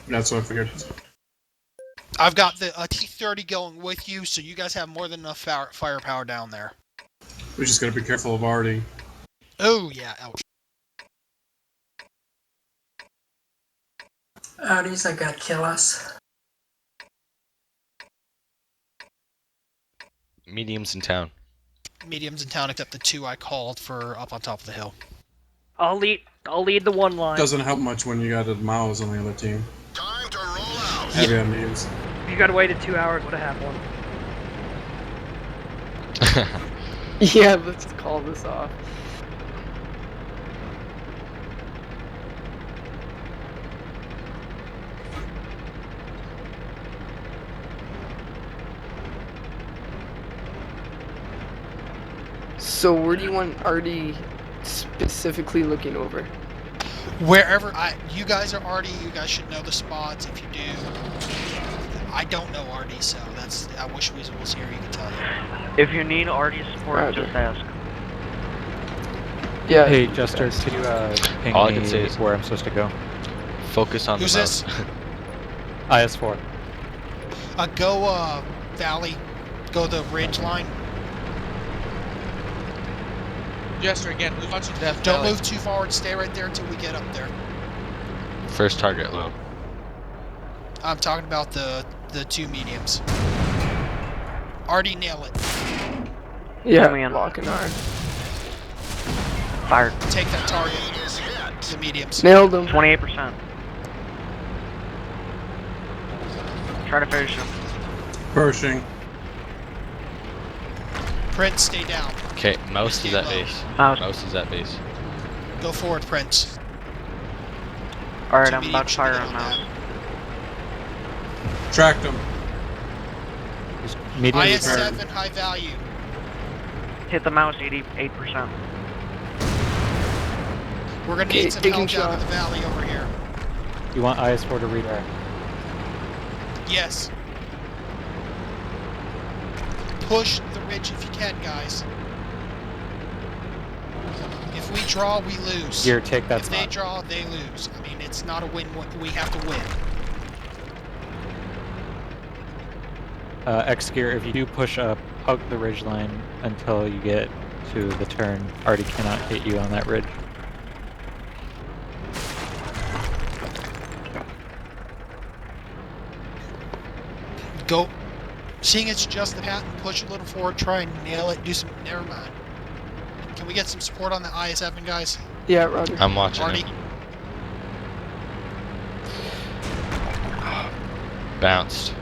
That's what I figured. I've got the T-30 going with you, so you guys have more than enough firepower down there. We just gotta be careful of Artie. Oh, yeah, ouch. Artie's are gonna kill us. Mediums in town. Mediums in town, except the 2 I called for up on top of the hill. I'll lead the one line. Doesn't help much when you got a mouse on the other team. Time to roll out. Heavy on mediums. If you gotta waited 2 hours, would have had one. Yeah, let's call this off. So where do you want Artie specifically looking over? Wherever you guys are Artie, you guys should know the spots. If you do, I don't know Artie, so I wish Weasel was here. He could tell you. If you need Artie's support, Roger. just ask. Yeah. Hey, Jester, could you ping All I me can say is- where I'm supposed to go? Focus on Who's the this? mouse. IS-4. Go Valley. Go the ridge line. Jester, again, move on to Death Don't Valley. move too forward. Stay right there until we get up there. First target low. I'm talking about the 2 mediums. Artie, nail it. Yeah, Come in. lock and arm. Fire. Take that target. Is hit. The mediums. Nailed him. 28%. Try to finish him. Pershing. Prince, stay down. Okay, mouse Stay is at low. base. Mouse. Mouse is at base. Go forward, Prince. Alright, 2 I'm about to mediums fire should on be mouse. down. Tracked him. Medium IS-7, high value. Hit the mouse 88%. We're gonna Okay, need some taking help down shot. in the valley over here. You want IS-4 to redirect? Yes. Push the ridge if you can, guys. If we draw, we lose. Gear, take that If they spot. draw, they lose. I mean, it's not a win. We have to win. X-Gear, if you do push up, hug the ridge line until you get to the turn. Artie cannot hit you on that ridge. Go. Seeing it's just the patent, push a little forward, try and nail it, do some. Never mind. Can we get some support on the IS-7, guys? Yeah, Roger. I'm watching Artie? him. Bounced.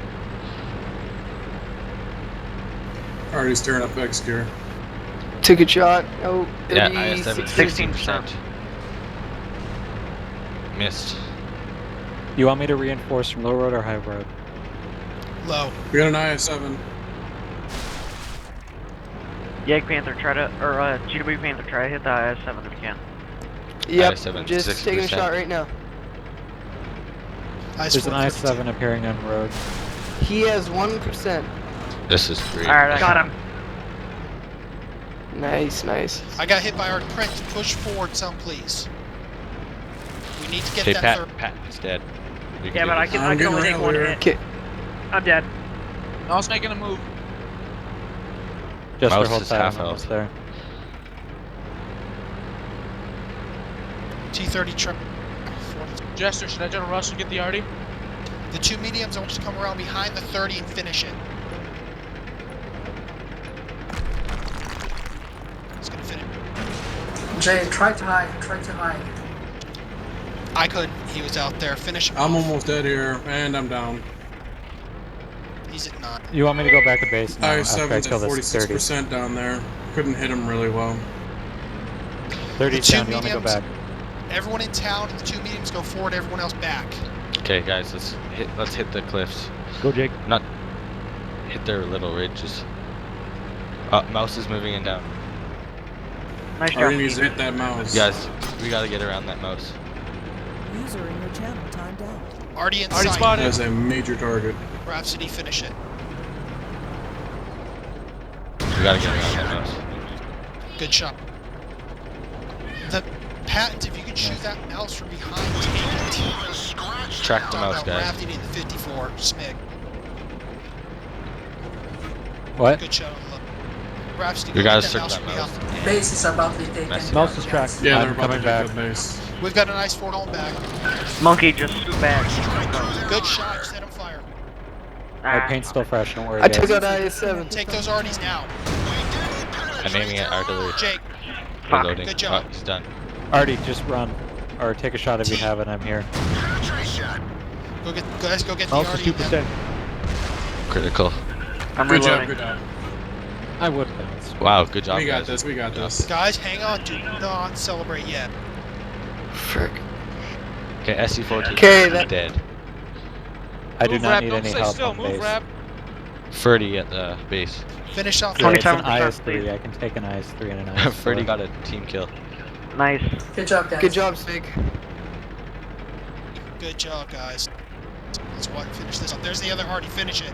Artie's tearing up X gear. Took a shot. Oh, Yeah, 30, IS-7 16. 16%. Missed. You want me to reinforce from low road or high road? Low. We got an IS-7. Yag Panther, try to, or GW Panther, try to hit the IS-7 if you can. Yep, IS-7, just 60%. taking a shot right now. There's an IS-7 appearing on road. He has 1%. This is great. Alright, I got him. Nice, nice. I got hit by our Prince. Push forward some, please. We need to get Okay, that third. Pat is dead. We Yeah, but I can I'm getting only take around one here. hit. Okay. I'm dead. Mouse making a move. Just Mouse hold is tight, half I'm almost health. there. T-30 truck. Jester, should I try to rush and get the Artie? The 2 mediums, I want you to come around behind the 30 and finish it. It's gonna finish. Jay, try to hide. Try to hide. I couldn't. He was out there. Finish him. I'm almost dead here, and I'm down. He's at 9. You want me to go back to base now after I IS-7's kill at this 30? 46% down there. Couldn't hit him really well. 30's The 2 down, you want me to go mediums. back? Everyone in town, the 2 mediums go forward, everyone else back. Okay, guys, let's hit the cliffs. Go, Jake. Not hit their little ridges. Mouse is moving in down. Nice job. Artie needs to hit that mouse. Guys, we gotta get around that mouse. User in your channel timed out. Artie in Artie sight. spotted. That's a major target. Rhapsody, finish it. We gotta get around that mouse. Good shot. The patent, if you could shoot that mouse from behind, take it. Track the Talking mouse, about guys. Rafting in the 54, Smig. What? Good shot on the left. Rafting, You go guys get took mouse that from me mouse. off. Base is about to be taken. Messy. Mouse is guys. tracked. Yeah, I'm they're about coming to back. take the base. We've got an ice fort on back. Monkey just back. Good shot, set him fire. My Ah, paint's still fresh, don't worry I took guys. out IS-7. Take those arties now. I'm aiming at artillery. Jake, Fuck. Reloading. Good job. Oh, he's done. Artie, just run. Or take a shot if you have it, I'm here. go get the Mouse is arty. 2%. Critical. I'm Good job, reloading. good job. I would bounce. Wow, good job, We got guys. this, we got Good job. this. Guys, hang on. Do not celebrate yet. Frick. Okay, SC-14 Okay, that- dead. I do Move, not Rap, need don't any stay help still. on Move, base. Rap. 30 at the base. Finish off. Yeah, it's an 27% IS-3, please. I can take an IS-3 and an IS-4. 30 got a team kill. Nice. Good job, guys. Good job, Smig. Good job, guys. Let's watch finish this up. There's the other arty. Finish it.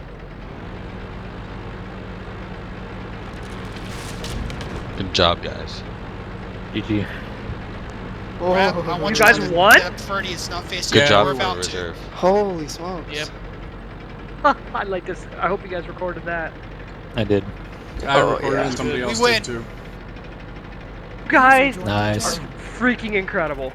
Good job, guys. GG. Rap, I Oh, want You guys to won? That 30 is not facing Good Yeah, job we're for about reserve. holy smokes. Yep. I like this. I hope you guys recorded that. I did. I Oh, recorded yeah. and somebody We else win. did too. Guys, Nice. freaking incredible.